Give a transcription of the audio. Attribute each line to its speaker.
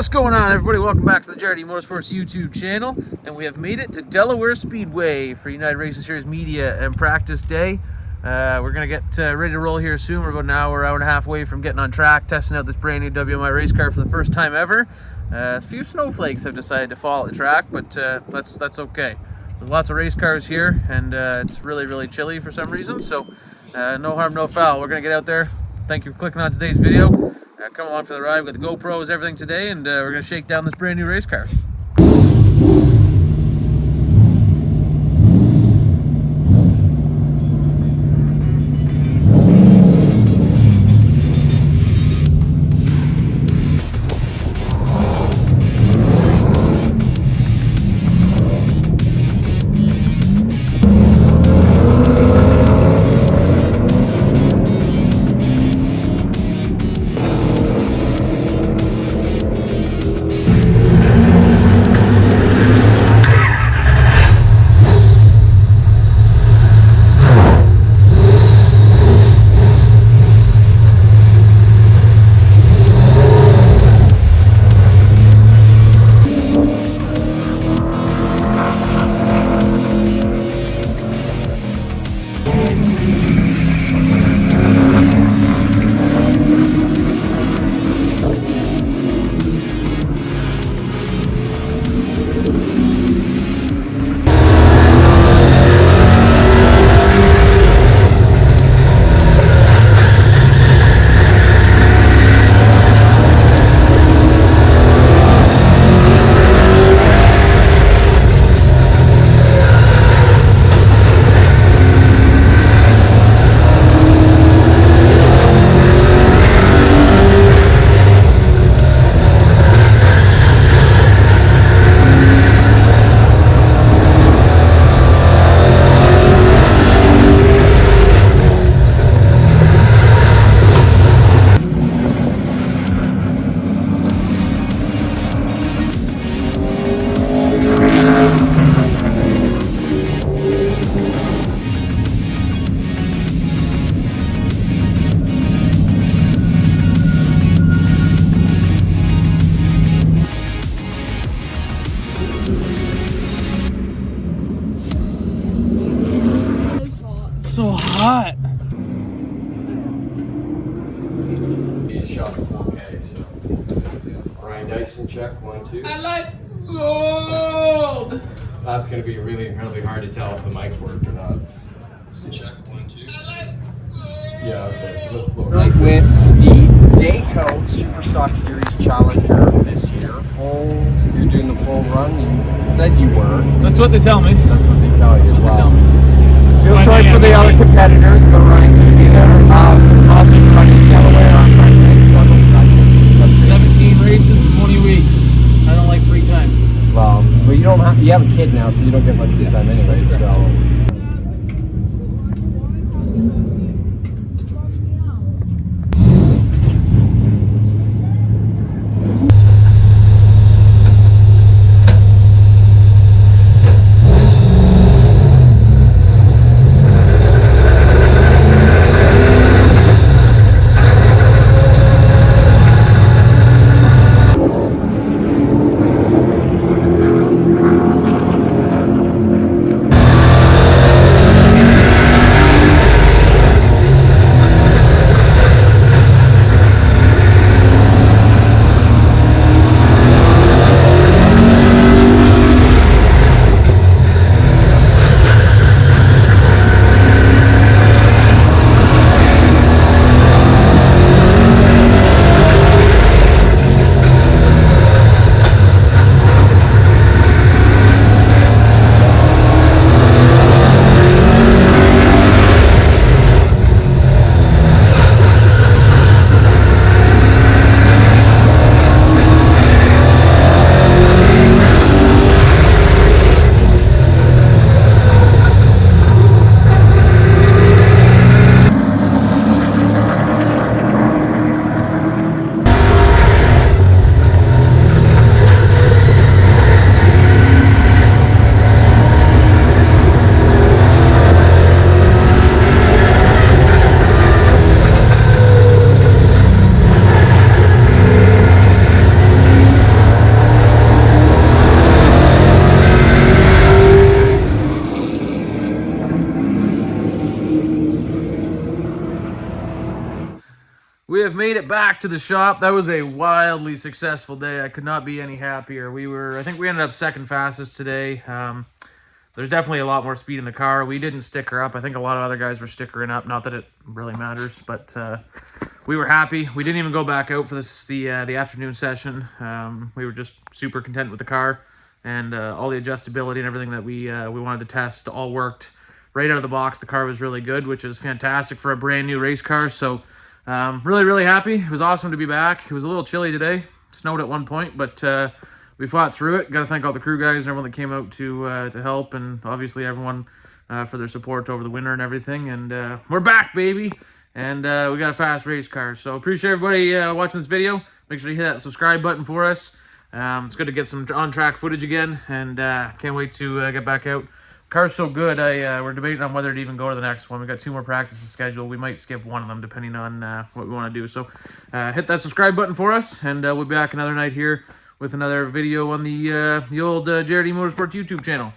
Speaker 1: What's going on, everybody? Welcome back to the JRD Motorsports YouTube channel, and we have made it to Delaware Speedway for United Racing Series Media and Practice Day. We're going to get ready to roll here soon. We're about an hour and a half away from getting on track, testing out this brand new WMI race car for the first time ever. A few snowflakes have decided to fall at the track, but that's okay. There's lots of race cars here, and it's really chilly for some reason, so no harm, no foul. We're going to get out there. Thank you for clicking on today's video. Come along for the ride. We've got the GoPros, everything today, and we're going to shake down this brand new race car. So hot.
Speaker 2: Be a shot of 4K, so. Ryan Dyson check, 1, 2.
Speaker 1: I like gold.
Speaker 2: That's going to be really incredibly hard to tell if the mic worked or not. Check, 1, 2.
Speaker 1: I like gold.
Speaker 2: Yeah, okay. Let's look.
Speaker 3: With the Dayco Superstock Series Challenger this year, you're doing the full run. You said you were.
Speaker 1: That's what they tell me.
Speaker 3: That's what they tell you.
Speaker 1: That's what they tell me.
Speaker 3: Feel sorry for the other competitors, but Ryan's going to be there. Also running Delaware on Friday.
Speaker 1: 17 races in 20 weeks. I don't like free time.
Speaker 3: Well, you don't have. You have a kid now, so you don't get much free time anyway. So.
Speaker 1: We have made it back to the shop. That was a wildly successful day. I could not be any happier. I think we ended up second fastest today. There's definitely a lot more speed in the car. We didn't sticker up. I think a lot of other guys were stickering up. Not that it really matters, but we were happy. We didn't even go back out for the afternoon session. We were just super content with the car, and all the adjustability and everything that we wanted to test all worked right out of the box. The car was really good, which is fantastic for a brand new race car. So really, really happy. It was awesome to be back. It was a little chilly today. It snowed at one point, but we fought through it. Got to thank all the crew guys and everyone that came out to help, and obviously everyone for their support over the winter and everything. And we're back, baby. And we got a fast race car. So appreciate everybody watching this video. Make sure you hit that subscribe button for us. It's good to get some on-track footage again, and can't wait to get back out. Car's so good, we're debating on whether to even go to the next one. We got 2 more practices scheduled. We might skip one of them depending on what we want to do. So hit that subscribe button for us, and we'll be back another night here with another video on the old Jared Motorsports YouTube channel.